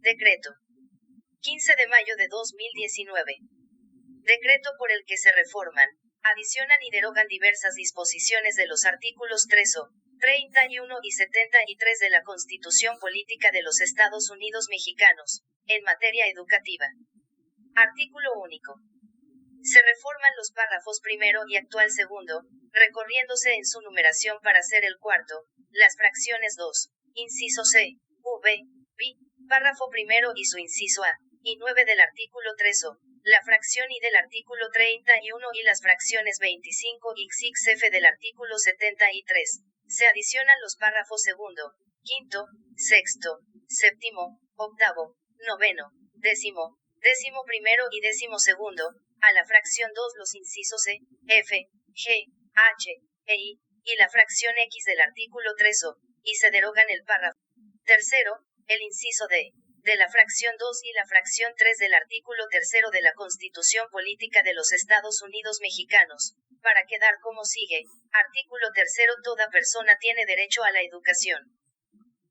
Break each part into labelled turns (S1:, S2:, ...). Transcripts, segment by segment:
S1: Decreto. 15 de mayo de 2019. Decreto por el que se reforman, adicionan y derogan diversas disposiciones de los artículos 3 o 31 y 73 de la Constitución Política de los Estados Unidos Mexicanos, en materia educativa. Artículo único. Se reforman los párrafos primero y actual segundo, recorriéndose en su numeración para ser el cuarto, las fracciones 2, inciso C, V, pi, párrafo primero y su inciso A, y 9 del artículo 3 o, la fracción I del artículo 31 y las fracciones 25 y xf del artículo 73. Se adicionan los párrafos segundo, quinto, sexto, séptimo, octavo, noveno, décimo, décimo primero y décimo segundo, a la fracción 2 los incisos E, F, G, H, e I, y la fracción X del artículo 3 o, y se derogan el párrafo tercero, el inciso D, de la fracción 2 y la fracción 3 del artículo tercero de la Constitución Política de los Estados Unidos Mexicanos, para quedar como sigue. Artículo tercero. Toda persona tiene derecho a la educación.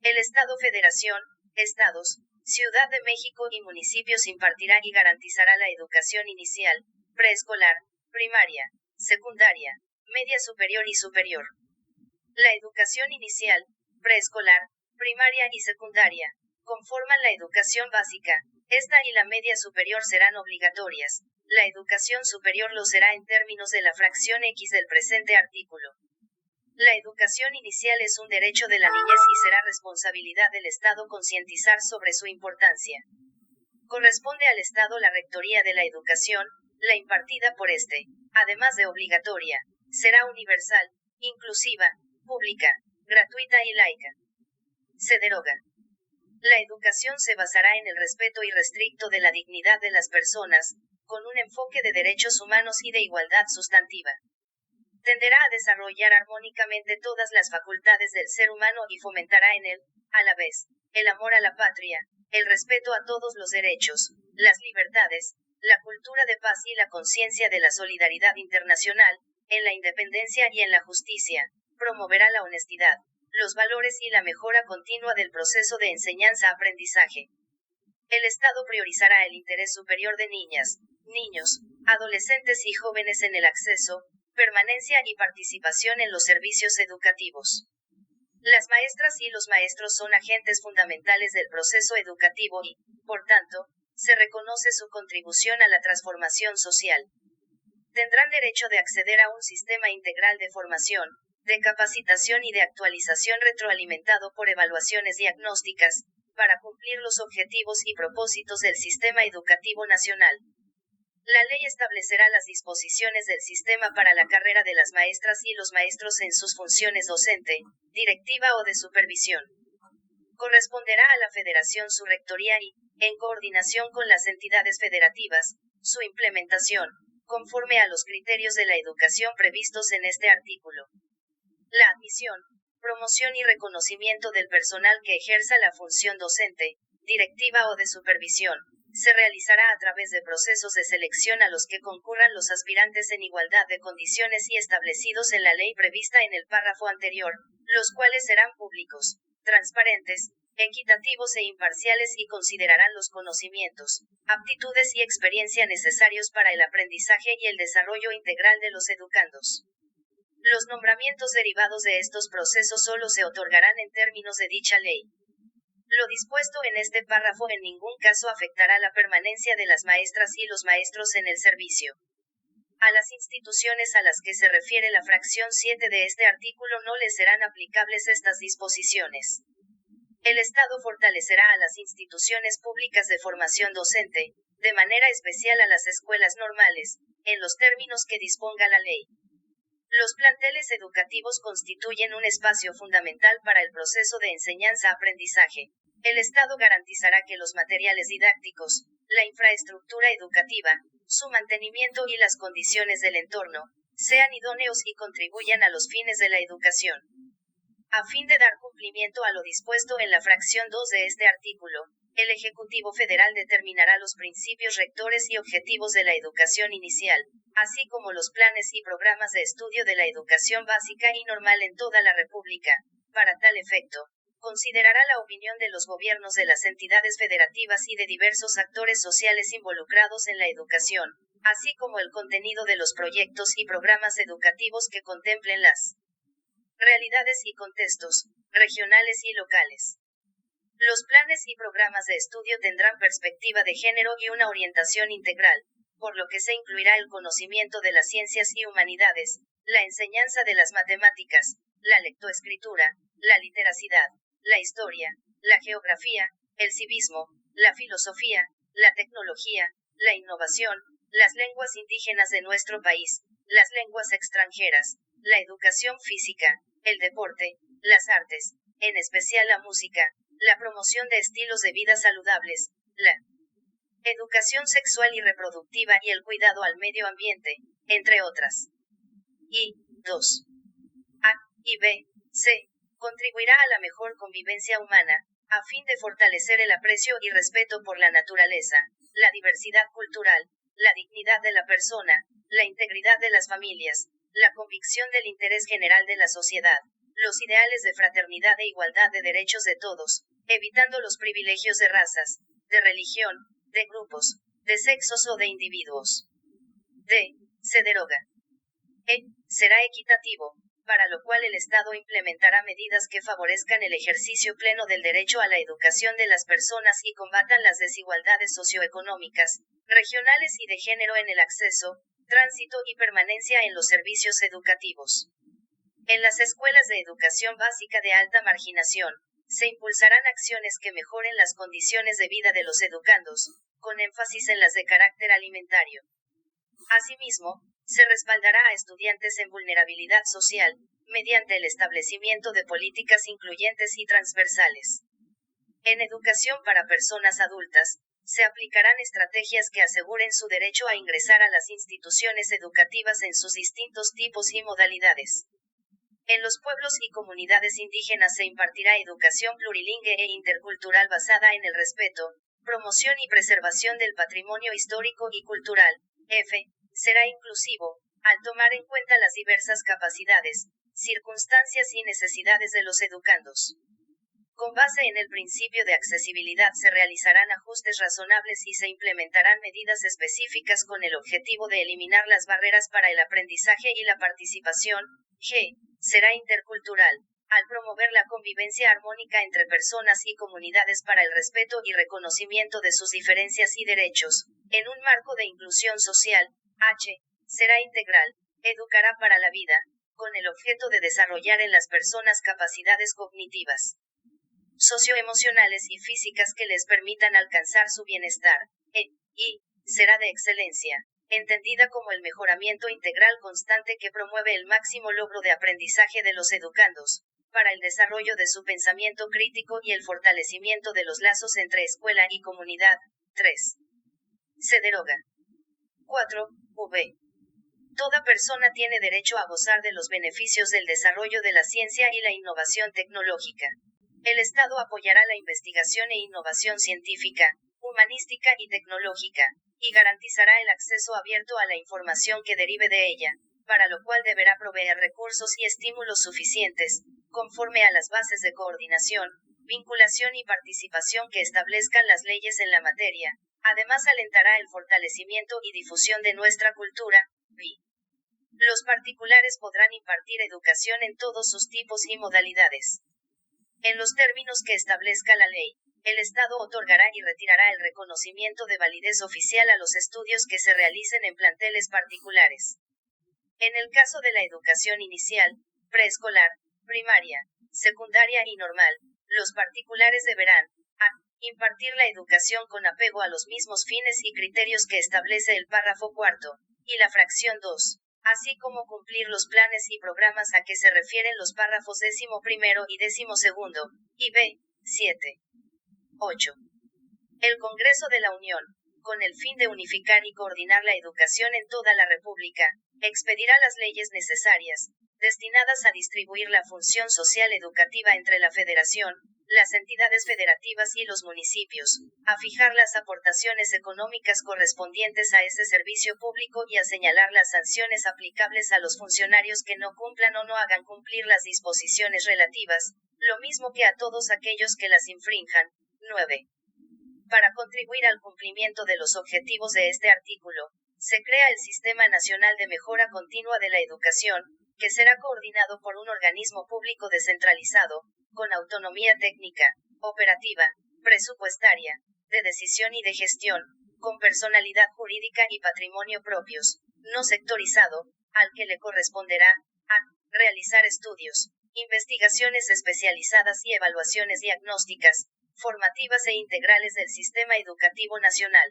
S1: El Estado, Federación, Estados, Ciudad de México y municipios impartirá y garantizará la educación inicial, preescolar, primaria, secundaria, media superior y superior. La educación inicial, preescolar, primaria y secundaria, conforman la educación básica. Esta y la media superior serán obligatorias. La educación superior lo será en términos de la fracción X del presente artículo. La educación inicial es un derecho de la niñez y será responsabilidad del Estado concientizar sobre su importancia. Corresponde al Estado la rectoría de la educación, la impartida por este, además de obligatoria, será universal, inclusiva, pública, gratuita y laica. Se deroga. La educación se basará en el respeto irrestricto de la dignidad de las personas, con un enfoque de derechos humanos y de igualdad sustantiva. Tenderá a desarrollar armónicamente todas las facultades del ser humano y fomentará en él, a la vez, el amor a la patria, el respeto a todos los derechos, las libertades, la cultura de paz y la conciencia de la solidaridad internacional, en la independencia y en la justicia. Promoverá la honestidad, los valores y la mejora continua del proceso de enseñanza-aprendizaje. El Estado priorizará el interés superior de niñas, niños, adolescentes y jóvenes en el acceso, permanencia y participación en los servicios educativos. Las maestras y los maestros son agentes fundamentales del proceso educativo y, por tanto, se reconoce su contribución a la transformación social. Tendrán derecho de acceder a un sistema integral de formación, de capacitación y de actualización retroalimentado por evaluaciones diagnósticas, para cumplir los objetivos y propósitos del sistema educativo nacional. La ley establecerá las disposiciones del sistema para la carrera de las maestras y los maestros en sus funciones docente, directiva o de supervisión. Corresponderá a la Federación su rectoría y, en coordinación con las entidades federativas, su implementación, conforme a los criterios de la educación previstos en este artículo. La admisión, promoción y reconocimiento del personal que ejerza la función docente, directiva o de supervisión, se realizará a través de procesos de selección a los que concurran los aspirantes en igualdad de condiciones y establecidos en la ley prevista en el párrafo anterior, los cuales serán públicos, transparentes, equitativos e imparciales y considerarán los conocimientos, aptitudes y experiencia necesarios para el aprendizaje y el desarrollo integral de los educandos. Los nombramientos derivados de estos procesos solo se otorgarán en términos de dicha ley. Lo dispuesto en este párrafo en ningún caso afectará la permanencia de las maestras y los maestros en el servicio. A las instituciones a las que se refiere la fracción 7 de este artículo no les serán aplicables estas disposiciones. El Estado fortalecerá a las instituciones públicas de formación docente, de manera especial a las escuelas normales, en los términos que disponga la ley. Los planteles educativos constituyen un espacio fundamental para el proceso de enseñanza-aprendizaje. El Estado garantizará que los materiales didácticos, la infraestructura educativa, su mantenimiento y las condiciones del entorno, sean idóneos y contribuyan a los fines de la educación. A fin de dar cumplimiento a lo dispuesto en la fracción 2 de este artículo, el Ejecutivo Federal determinará los principios rectores y objetivos de la educación inicial, así como los planes y programas de estudio de la educación básica y normal en toda la República. Para tal efecto, considerará la opinión de los gobiernos de las entidades federativas y de diversos actores sociales involucrados en la educación, así como el contenido de los proyectos y programas educativos que contemplen las realidades y contextos regionales y locales. Los planes y programas de estudio tendrán perspectiva de género y una orientación integral, por lo que se incluirá el conocimiento de las ciencias y humanidades, la enseñanza de las matemáticas, la lectoescritura, la literacidad, la historia, la geografía, el civismo, la filosofía, la tecnología, la innovación, las lenguas indígenas de nuestro país, las lenguas extranjeras, la educación física, el deporte, las artes, en especial la música, la promoción de estilos de vida saludables, la educación sexual y reproductiva y el cuidado al medio ambiente, entre otras. Y 2. A y B, C, contribuirá a la mejor convivencia humana, a fin de fortalecer el aprecio y respeto por la naturaleza, la diversidad cultural, la dignidad de la persona, la integridad de las familias, la convicción del interés general de la sociedad, los ideales de fraternidad e igualdad de derechos de todos, evitando los privilegios de razas, de religión, de grupos, de sexos o de individuos. D. Se deroga. E. Será equitativo, para lo cual el Estado implementará medidas que favorezcan el ejercicio pleno del derecho a la educación de las personas y combatan las desigualdades socioeconómicas, regionales y de género en el acceso, tránsito y permanencia en los servicios educativos. En las escuelas de educación básica de alta marginación, se impulsarán acciones que mejoren las condiciones de vida de los educandos, con énfasis en las de carácter alimentario. Asimismo, se respaldará a estudiantes en vulnerabilidad social, mediante el establecimiento de políticas incluyentes y transversales. En educación para personas adultas, se aplicarán estrategias que aseguren su derecho a ingresar a las instituciones educativas en sus distintos tipos y modalidades. En los pueblos y comunidades indígenas se impartirá educación plurilingüe e intercultural basada en el respeto, promoción y preservación del patrimonio histórico y cultural. F. Será inclusivo, al tomar en cuenta las diversas capacidades, circunstancias y necesidades de los educandos. Con base en el principio de accesibilidad se realizarán ajustes razonables y se implementarán medidas específicas con el objetivo de eliminar las barreras para el aprendizaje y la participación. G. Será intercultural, al promover la convivencia armónica entre personas y comunidades para el respeto y reconocimiento de sus diferencias y derechos, en un marco de inclusión social. H. Será integral, educará para la vida, con el objeto de desarrollar en las personas capacidades cognitivas, socioemocionales y físicas que les permitan alcanzar su bienestar. Y será de excelencia, entendida como el mejoramiento integral constante que promueve el máximo logro de aprendizaje de los educandos, para el desarrollo de su pensamiento crítico y el fortalecimiento de los lazos entre escuela y comunidad. 3. Se deroga. 4. V. Toda persona tiene derecho a gozar de los beneficios del desarrollo de la ciencia y la innovación tecnológica. El Estado apoyará la investigación e innovación científica, humanística y tecnológica, y garantizará el acceso abierto a la información que derive de ella, para lo cual deberá proveer recursos y estímulos suficientes, conforme a las bases de coordinación, vinculación y participación que establezcan las leyes en la materia. Además alentará el fortalecimiento y difusión de nuestra cultura. Los particulares podrán impartir educación en todos sus tipos y modalidades. En los términos que establezca la ley, el Estado otorgará y retirará el reconocimiento de validez oficial a los estudios que se realicen en planteles particulares. En el caso de la educación inicial, preescolar, primaria, secundaria y normal, los particulares deberán a. Impartir la educación con apego a los mismos fines y criterios que establece el párrafo cuarto, y la fracción 2, así como cumplir los planes y programas a que se refieren los párrafos 11º y 12º, y b. 7. 8. El Congreso de la Unión, con el fin de unificar y coordinar la educación en toda la República, expedirá las leyes necesarias, destinadas a distribuir la función social educativa entre la Federación, las entidades federativas y los municipios, a fijar las aportaciones económicas correspondientes a ese servicio público y a señalar las sanciones aplicables a los funcionarios que no cumplan o no hagan cumplir las disposiciones relativas, lo mismo que a todos aquellos que las infrinjan. 9. Para contribuir al cumplimiento de los objetivos de este artículo, se crea el Sistema Nacional de Mejora Continua de la Educación, que será coordinado por un organismo público descentralizado, con autonomía técnica, operativa, presupuestaria, de decisión y de gestión, con personalidad jurídica y patrimonio propios, no sectorizado, al que le corresponderá, a, realizar estudios, investigaciones especializadas y evaluaciones diagnósticas, formativas e integrales del sistema educativo nacional.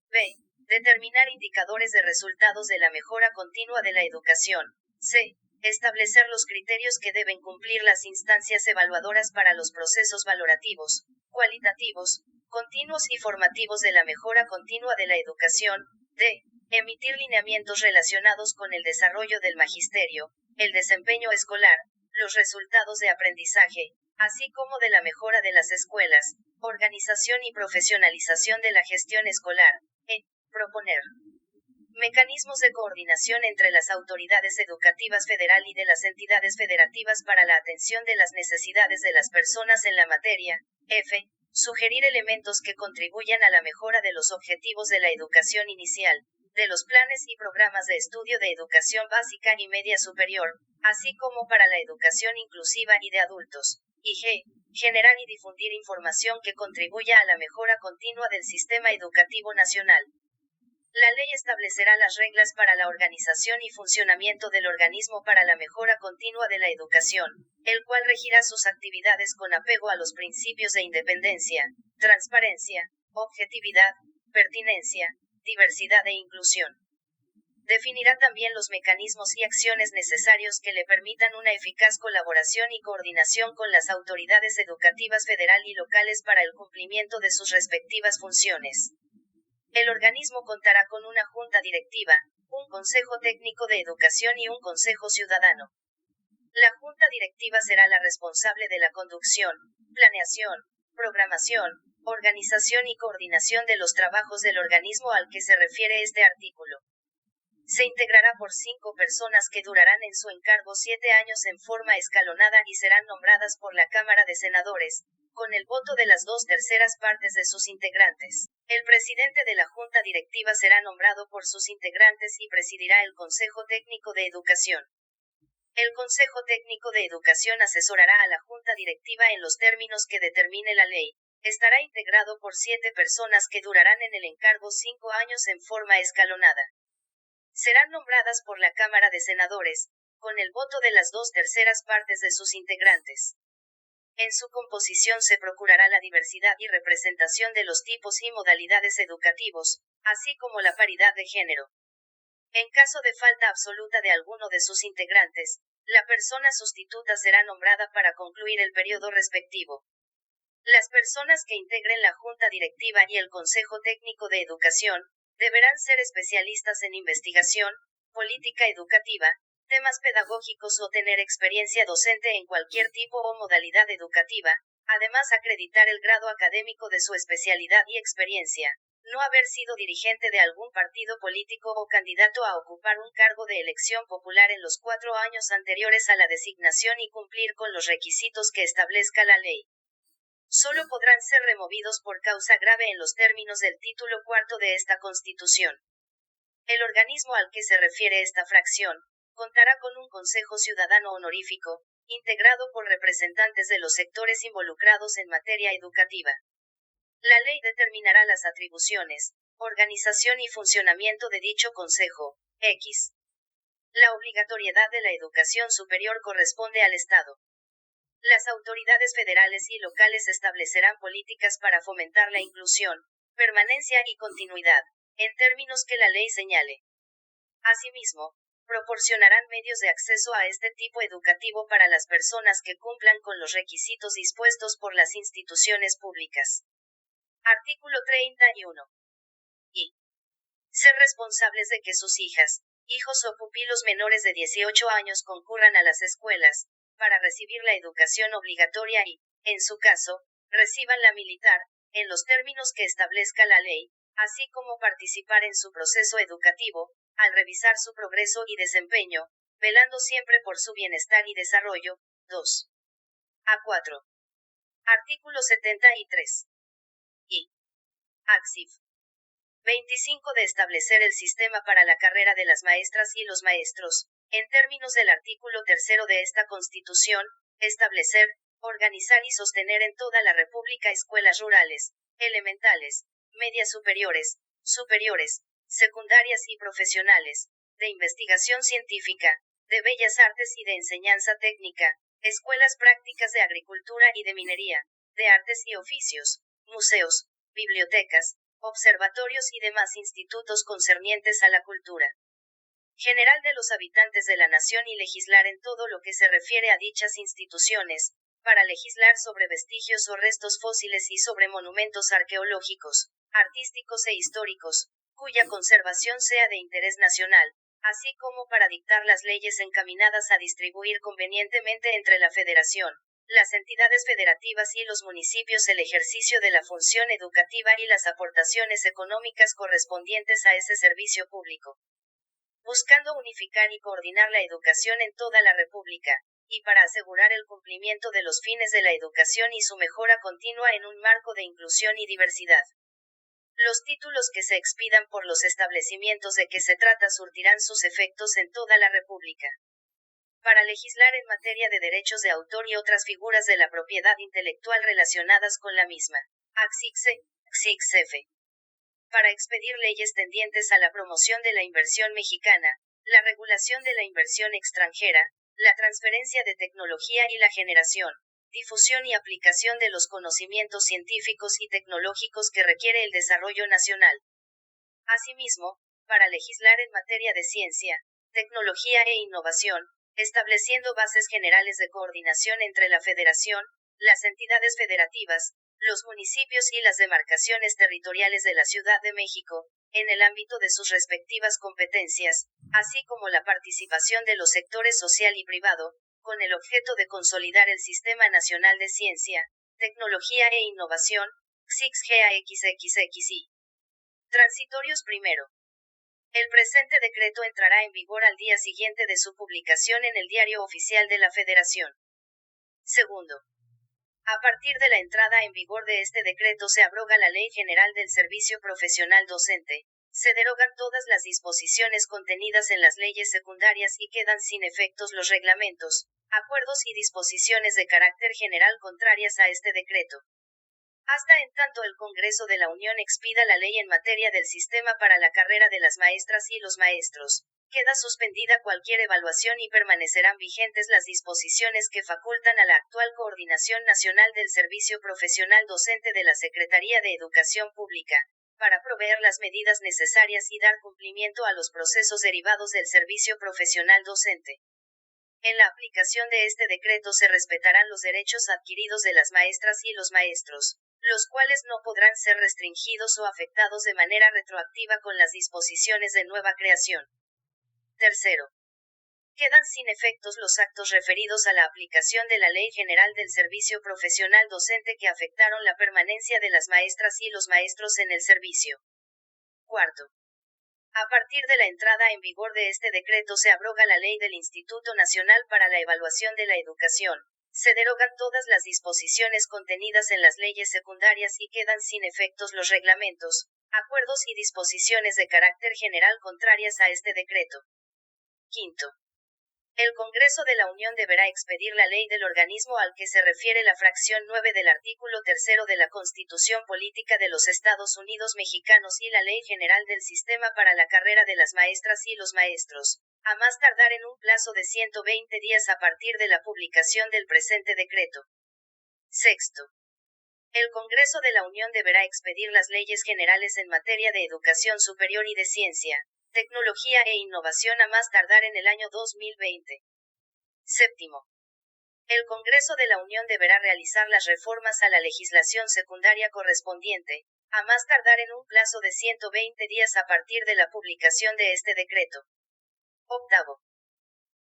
S1: B. Determinar indicadores de resultados de la mejora continua de la educación. C. Establecer los criterios que deben cumplir las instancias evaluadoras para los procesos valorativos, cualitativos, continuos y formativos de la mejora continua de la educación. D. Emitir lineamientos relacionados con el desarrollo del magisterio, el desempeño escolar, los resultados de aprendizaje, así como de la mejora de las escuelas, organización y profesionalización de la gestión escolar. E. Proponer mecanismos de coordinación entre las autoridades educativas federal y de las entidades federativas para la atención de las necesidades de las personas en la materia. F. Sugerir elementos que contribuyan a la mejora de los objetivos de la educación inicial, de los planes y programas de estudio de educación básica y media superior, así como para la educación inclusiva y de adultos. Y G. Generar y difundir información que contribuya a la mejora continua del sistema educativo nacional. La ley establecerá las reglas para la organización y funcionamiento del organismo para la mejora continua de la educación, el cual regirá sus actividades con apego a los principios de independencia, transparencia, objetividad, pertinencia, diversidad e inclusión. Definirá también los mecanismos y acciones necesarios que le permitan una eficaz colaboración y coordinación con las autoridades educativas federal y locales para el cumplimiento de sus respectivas funciones. El organismo contará con una junta directiva, un consejo técnico de educación y un consejo ciudadano. La junta directiva será la responsable de la conducción, planeación, programación, organización y coordinación de los trabajos del organismo al que se refiere este artículo. Se integrará por 5 personas que durarán en su encargo 7 años en forma escalonada y serán nombradas por la Cámara de Senadores, con el voto de las 2/3 partes de sus integrantes. El presidente de la Junta Directiva será nombrado por sus integrantes y presidirá el Consejo Técnico de Educación. El Consejo Técnico de Educación asesorará a la Junta Directiva en los términos que determine la ley. Estará integrado por 7 personas que durarán en el encargo 5 años en forma escalonada. Serán nombradas por la Cámara de Senadores, con el voto de las 2/3 partes de sus integrantes. En su composición se procurará la diversidad y representación de los tipos y modalidades educativos, así como la paridad de género. En caso de falta absoluta de alguno de sus integrantes, la persona sustituta será nombrada para concluir el periodo respectivo. Las personas que integren la Junta Directiva y el Consejo Técnico de Educación, deberán ser especialistas en investigación, política educativa, temas pedagógicos o tener experiencia docente en cualquier tipo o modalidad educativa, además acreditar el grado académico de su especialidad y experiencia, no haber sido dirigente de algún partido político o candidato a ocupar un cargo de elección popular en los 4 años anteriores a la designación y cumplir con los requisitos que establezca la ley. Solo podrán ser removidos por causa grave en los términos del título 4 de esta Constitución. El organismo al que se refiere esta fracción, contará con un Consejo Ciudadano honorífico, integrado por representantes de los sectores involucrados en materia educativa. La ley determinará las atribuciones, organización y funcionamiento de dicho Consejo. X. La obligatoriedad de la educación superior corresponde al Estado. Las autoridades federales y locales establecerán políticas para fomentar la inclusión, permanencia y continuidad, en términos que la ley señale. Asimismo, proporcionarán medios de acceso a este tipo educativo para las personas que cumplan con los requisitos dispuestos por las instituciones públicas. Artículo 31. Y. Ser responsables de que sus hijas, hijos o pupilos menores de 18 años concurran a las escuelas, para recibir la educación obligatoria y, en su caso, reciban la militar, en los términos que establezca la ley, así como participar en su proceso educativo, al revisar su progreso y desempeño, velando siempre por su bienestar y desarrollo. 2. A 4. Artículo 73. Y. Axif. 25 de establecer el sistema para la carrera de las maestras y los maestros, en términos del artículo 3 de esta Constitución, establecer, organizar y sostener en toda la República escuelas rurales, elementales, medias superiores, secundarias y profesionales, de investigación científica, de bellas artes y de enseñanza técnica, escuelas prácticas de agricultura y de minería, de artes y oficios, museos, bibliotecas, observatorios y demás institutos concernientes a la cultura general de los habitantes de la nación y legislar en todo lo que se refiere a dichas instituciones, para legislar sobre vestigios o restos fósiles y sobre monumentos arqueológicos, artísticos e históricos, cuya conservación sea de interés nacional, así como para dictar las leyes encaminadas a distribuir convenientemente entre la Federación, las entidades federativas y los municipios el ejercicio de la función educativa y las aportaciones económicas correspondientes a ese servicio público, buscando unificar y coordinar la educación en toda la República, y para asegurar el cumplimiento de los fines de la educación y su mejora continua en un marco de inclusión y diversidad. Los títulos que se expidan por los establecimientos de que se trata surtirán sus efectos en toda la República. Para legislar en materia de derechos de autor y otras figuras de la propiedad intelectual relacionadas con la misma. Axixe. Para expedir leyes tendientes a la promoción de la inversión mexicana, la regulación de la inversión extranjera, la transferencia de tecnología y la generación, difusión y aplicación de los conocimientos científicos y tecnológicos que requiere el desarrollo nacional. Asimismo, para legislar en materia de ciencia, tecnología e innovación, estableciendo bases generales de coordinación entre la Federación, las entidades federativas, los municipios y las demarcaciones territoriales de la Ciudad de México, en el ámbito de sus respectivas competencias, así como la participación de los sectores social y privado, con el objeto de consolidar el Sistema Nacional de Ciencia, Tecnología e Innovación, CICSGAXXXI. Transitorios primero. El presente decreto entrará en vigor al día siguiente de su publicación en el Diario Oficial de la Federación. Segundo. A partir de la entrada en vigor de este decreto se abroga la Ley General del Servicio Profesional Docente, se derogan todas las disposiciones contenidas en las leyes secundarias y quedan sin efectos los reglamentos, acuerdos y disposiciones de carácter general contrarias a este decreto. Hasta en tanto el Congreso de la Unión expida la ley en materia del sistema para la carrera de las maestras y los maestros, queda suspendida cualquier evaluación y permanecerán vigentes las disposiciones que facultan a la actual Coordinación Nacional del Servicio Profesional Docente de la Secretaría de Educación Pública, para proveer las medidas necesarias y dar cumplimiento a los procesos derivados del servicio profesional docente. En la aplicación de este decreto se respetarán los derechos adquiridos de las maestras y los maestros, los cuales no podrán ser restringidos o afectados de manera retroactiva con las disposiciones de nueva creación. Tercero. Quedan sin efectos los actos referidos a la aplicación de la Ley General del Servicio Profesional Docente que afectaron la permanencia de las maestras y los maestros en el servicio. Cuarto. A partir de la entrada en vigor de este decreto se abroga la ley del Instituto Nacional para la Evaluación de la Educación, se derogan todas las disposiciones contenidas en las leyes secundarias y quedan sin efectos los reglamentos, acuerdos y disposiciones de carácter general contrarias a este decreto. Quinto. El Congreso de la Unión deberá expedir la ley del organismo al que se refiere la fracción 9 del artículo 3 de la Constitución Política de los Estados Unidos Mexicanos y la Ley General del Sistema para la Carrera de las Maestras y los Maestros, a más tardar en un plazo de 120 días a partir de la publicación del presente decreto. Sexto. El Congreso de la Unión deberá expedir las leyes generales en materia de educación superior y de ciencia, tecnología e innovación a más tardar en el año 2020. Séptimo. El Congreso de la Unión deberá realizar las reformas a la legislación secundaria correspondiente, a más tardar en un plazo de 120 días a partir de la publicación de este decreto. Octavo.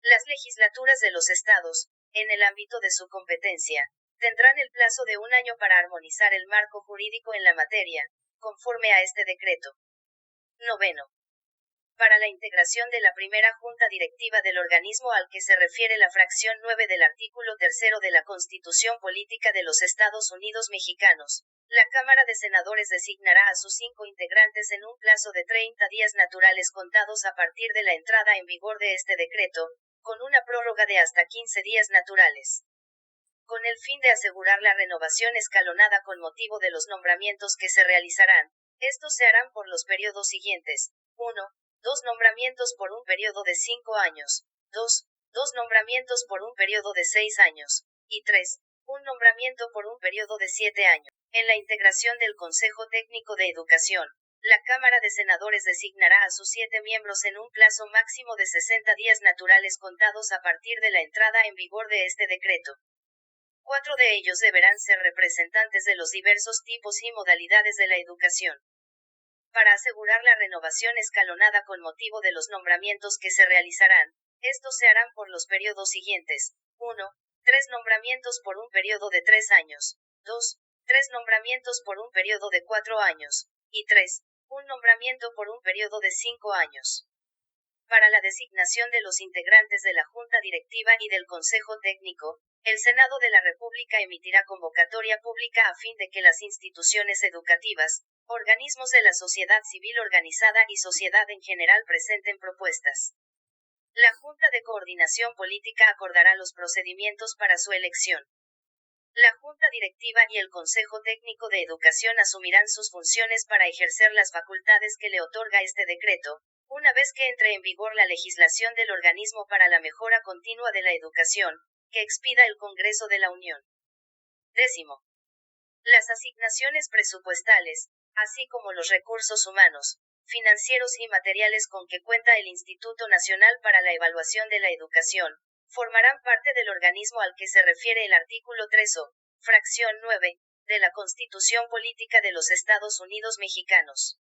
S1: Las legislaturas de los estados, en el ámbito de su competencia, tendrán el plazo de un año para armonizar el marco jurídico en la materia, conforme a este decreto. Noveno. Para la integración de la primera junta directiva del organismo al que se refiere la fracción 9 del artículo 3 de la Constitución Política de los Estados Unidos Mexicanos, la Cámara de Senadores designará a sus 5 integrantes en un plazo de 30 días naturales contados a partir de la entrada en vigor de este decreto, con una prórroga de hasta 15 días naturales. Con el fin de asegurar la renovación escalonada con motivo de los nombramientos que se realizarán, estos se harán por los periodos siguientes: 1. 2 nombramientos por un periodo de 5 años, 2. 2 nombramientos por un periodo de 6 años, y 3. Un nombramiento por un periodo de 7 años. En la integración del Consejo Técnico de Educación, la Cámara de Senadores designará a sus 7 miembros en un plazo máximo de 60 días naturales contados a partir de la entrada en vigor de este decreto. 4 de ellos deberán ser representantes de los diversos tipos y modalidades de la educación. Para asegurar la renovación escalonada con motivo de los nombramientos que se realizarán, estos se harán por los periodos siguientes: 1. 3 nombramientos por un periodo de 3 años, 2. 3 nombramientos por un periodo de 4 años, y 3. Un nombramiento por un periodo de 5 años. Para la designación de los integrantes de la Junta Directiva y del Consejo Técnico, el Senado de la República emitirá convocatoria pública a fin de que las instituciones educativas, organismos de la sociedad civil organizada y sociedad en general presenten propuestas. La Junta de Coordinación Política acordará los procedimientos para su elección. La Junta Directiva y el Consejo Técnico de Educación asumirán sus funciones para ejercer las facultades que le otorga este decreto, una vez que entre en vigor la legislación del organismo para la mejora continua de la educación, que expida el Congreso de la Unión. 10. Las asignaciones presupuestales, así como los recursos humanos, financieros y materiales con que cuenta el Instituto Nacional para la Evaluación de la Educación, formarán parte del organismo al que se refiere el artículo 3 fracción 9, de la Constitución Política de los Estados Unidos Mexicanos.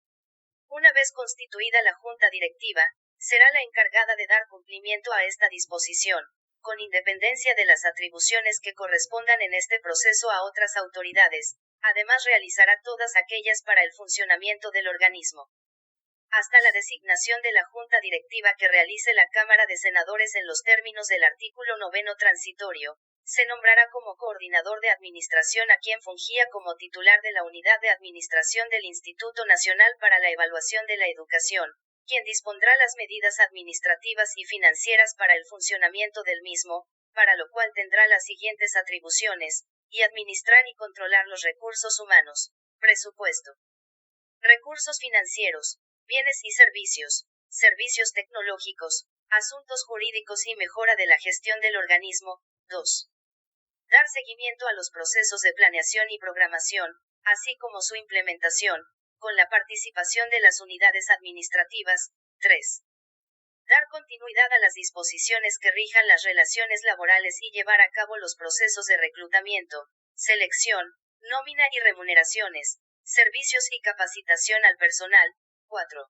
S1: Una vez constituida la Junta Directiva, será la encargada de dar cumplimiento a esta disposición, con independencia de las atribuciones que correspondan en este proceso a otras autoridades. Además realizará todas aquellas para el funcionamiento del organismo. Hasta la designación de la Junta Directiva que realice la Cámara de Senadores en los términos del artículo 9 transitorio, se nombrará como coordinador de administración a quien fungía como titular de la Unidad de Administración del Instituto Nacional para la Evaluación de la Educación, quien dispondrá las medidas administrativas y financieras para el funcionamiento del mismo, para lo cual tendrá las siguientes atribuciones: y administrar y controlar los recursos humanos, presupuesto, recursos financieros, bienes y servicios, servicios tecnológicos, asuntos jurídicos y mejora de la gestión del organismo. 2. Dar seguimiento a los procesos de planeación y programación, así como su implementación, con la participación de las unidades administrativas. 3. Dar continuidad a las disposiciones que rijan las relaciones laborales y llevar a cabo los procesos de reclutamiento, selección, nómina y remuneraciones, servicios y capacitación al personal. 4.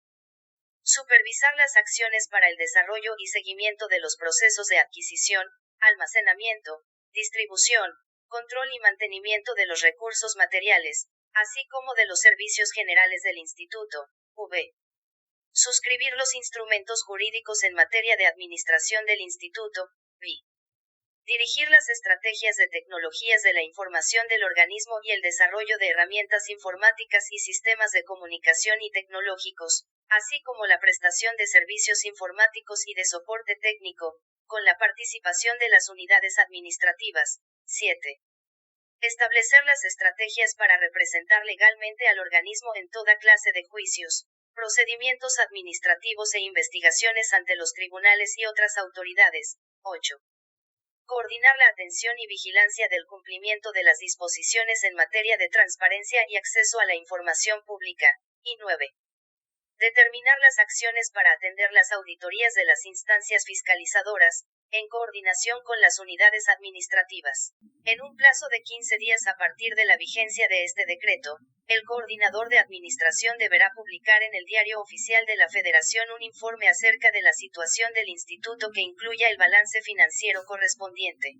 S1: Supervisar las acciones para el desarrollo y seguimiento de los procesos de adquisición, almacenamiento, distribución, control y mantenimiento de los recursos materiales, así como de los servicios generales del Instituto. V. Suscribir los instrumentos jurídicos en materia de administración del Instituto. V. Dirigir las estrategias de tecnologías de la información del organismo y el desarrollo de herramientas informáticas y sistemas de comunicación y tecnológicos, así como la prestación de servicios informáticos y de soporte técnico, con la participación de las unidades administrativas. 7. Establecer las estrategias para representar legalmente al organismo en toda clase de juicios, procedimientos administrativos e investigaciones ante los tribunales y otras autoridades. 8. Coordinar la atención y vigilancia del cumplimiento de las disposiciones en materia de transparencia y acceso a la información pública. Y 9. Determinar las acciones para atender las auditorías de las instancias fiscalizadoras, en coordinación con las unidades administrativas. En un plazo de 15 días a partir de la vigencia de este decreto, el coordinador de administración deberá publicar en el Diario Oficial de la Federación un informe acerca de la situación del instituto que incluya el balance financiero correspondiente.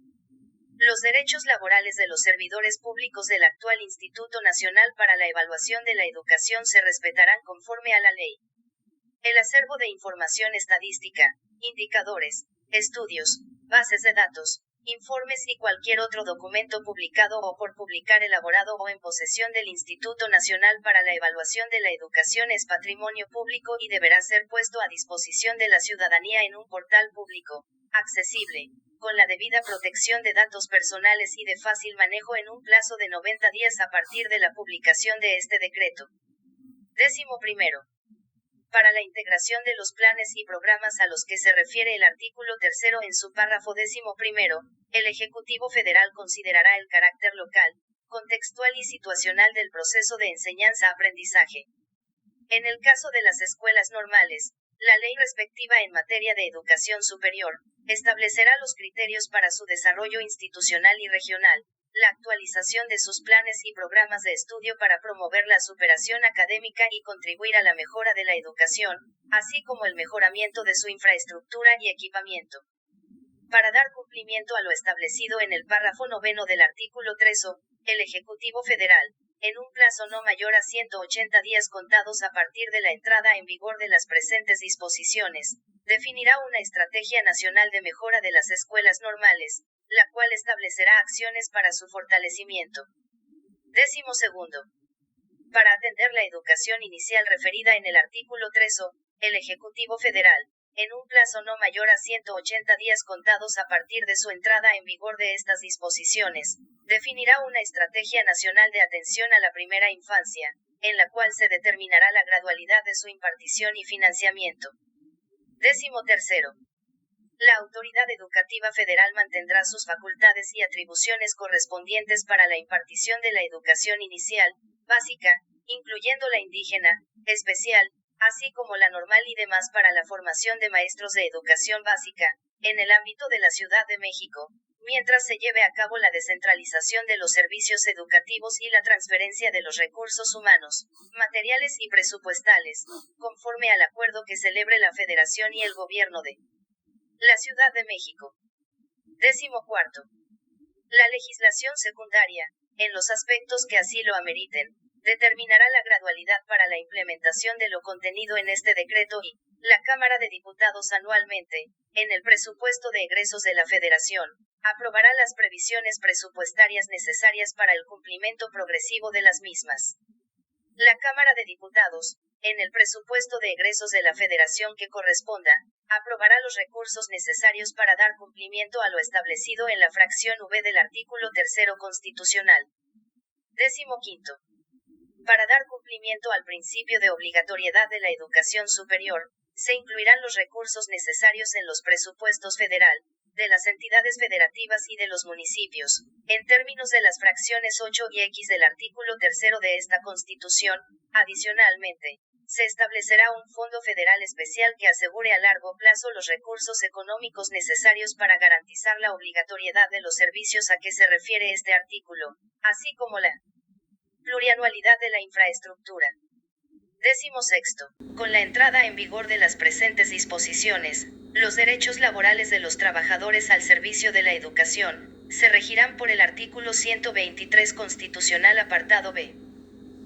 S1: Los derechos laborales de los servidores públicos del actual Instituto Nacional para la Evaluación de la Educación se respetarán conforme a la ley. El acervo de información estadística, indicadores, estudios, bases de datos, informes y cualquier otro documento publicado o por publicar elaborado o en posesión del Instituto Nacional para la Evaluación de la Educación es patrimonio público y deberá ser puesto a disposición de la ciudadanía en un portal público, accesible, con la debida protección de datos personales y de fácil manejo en un plazo de 90 días a partir de la publicación de este decreto. 11. Para la integración de los planes y programas a los que se refiere el artículo 3 en su párrafo 11, el Ejecutivo Federal considerará el carácter local, contextual y situacional del proceso de enseñanza-aprendizaje. En el caso de las escuelas normales, la ley respectiva en materia de educación superior, establecerá los criterios para su desarrollo institucional y regional, la actualización de sus planes y programas de estudio para promover la superación académica y contribuir a la mejora de la educación, así como el mejoramiento de su infraestructura y equipamiento. Para dar cumplimiento a lo establecido en el párrafo 9 del artículo 3, el Ejecutivo Federal, en un plazo no mayor a 180 días contados a partir de la entrada en vigor de las presentes disposiciones, definirá una estrategia nacional de mejora de las escuelas normales, la cual establecerá acciones para su fortalecimiento. 12. Para atender la educación inicial referida en el artículo 3, el Ejecutivo Federal, en un plazo no mayor a 180 días contados a partir de su entrada en vigor de estas disposiciones, definirá una estrategia nacional de atención a la primera infancia, en la cual se determinará la gradualidad de su impartición y financiamiento. 13. La Autoridad Educativa Federal mantendrá sus facultades y atribuciones correspondientes para la impartición de la educación inicial, básica, incluyendo la indígena, especial, así como la normal y demás para la formación de maestros de educación básica, en el ámbito de la Ciudad de México, mientras se lleve a cabo la descentralización de los servicios educativos y la transferencia de los recursos humanos, materiales y presupuestales, conforme al acuerdo que celebre la Federación y el Gobierno de la Ciudad de México. 14. La legislación secundaria, en los aspectos que así lo ameriten, determinará la gradualidad para la implementación de lo contenido en este decreto y, la Cámara de Diputados anualmente, en el presupuesto de egresos de la Federación, aprobará las previsiones presupuestarias necesarias para el cumplimiento progresivo de las mismas. La Cámara de Diputados, en el presupuesto de egresos de la Federación que corresponda, aprobará los recursos necesarios para dar cumplimiento a lo establecido en la fracción V del artículo 3 constitucional. 15. Para dar cumplimiento al principio de obligatoriedad de la educación superior, se incluirán los recursos necesarios en los presupuestos federal, de las entidades federativas y de los municipios, en términos de las fracciones 8 y X del artículo 3 de esta Constitución. Adicionalmente, se establecerá un fondo federal especial que asegure a largo plazo los recursos económicos necesarios para garantizar la obligatoriedad de los servicios a que se refiere este artículo, así como la plurianualidad de la infraestructura. 16. Con la entrada en vigor de las presentes disposiciones, los derechos laborales de los trabajadores al servicio de la educación, se regirán por el artículo 123 constitucional apartado B.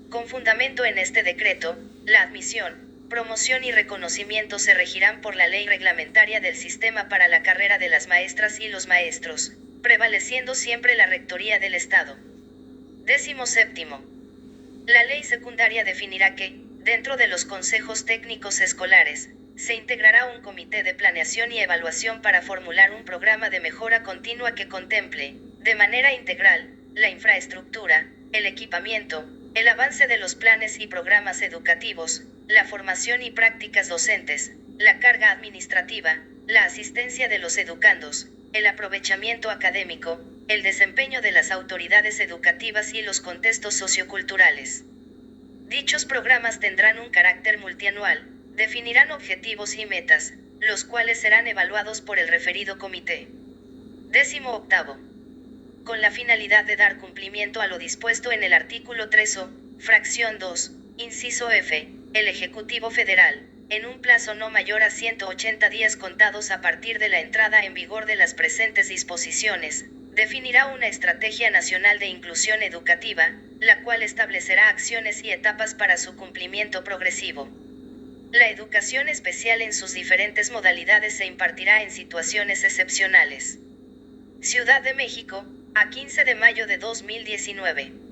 S1: Con fundamento en este decreto, la admisión, promoción y reconocimiento se regirán por la ley reglamentaria del sistema para la carrera de las maestras y los maestros, prevaleciendo siempre la Rectoría del Estado. 17. La ley secundaria definirá que, dentro de los consejos técnicos escolares, se integrará un comité de planeación y evaluación para formular un programa de mejora continua que contemple, de manera integral, la infraestructura, el equipamiento, el avance de los planes y programas educativos, la formación y prácticas docentes, la carga administrativa, la asistencia de los educandos, el aprovechamiento académico, el desempeño de las autoridades educativas y los contextos socioculturales. Dichos programas tendrán un carácter multianual, definirán objetivos y metas, los cuales serán evaluados por el referido comité. 18. Con la finalidad de dar cumplimiento a lo dispuesto en el artículo 3o, fracción 2, inciso F, el Ejecutivo Federal, en un plazo no mayor a 180 días contados a partir de la entrada en vigor de las presentes disposiciones, definirá una estrategia nacional de inclusión educativa, la cual establecerá acciones y etapas para su cumplimiento progresivo. La educación especial en sus diferentes modalidades se impartirá en situaciones excepcionales. Ciudad de México, a 15 de mayo de 2019.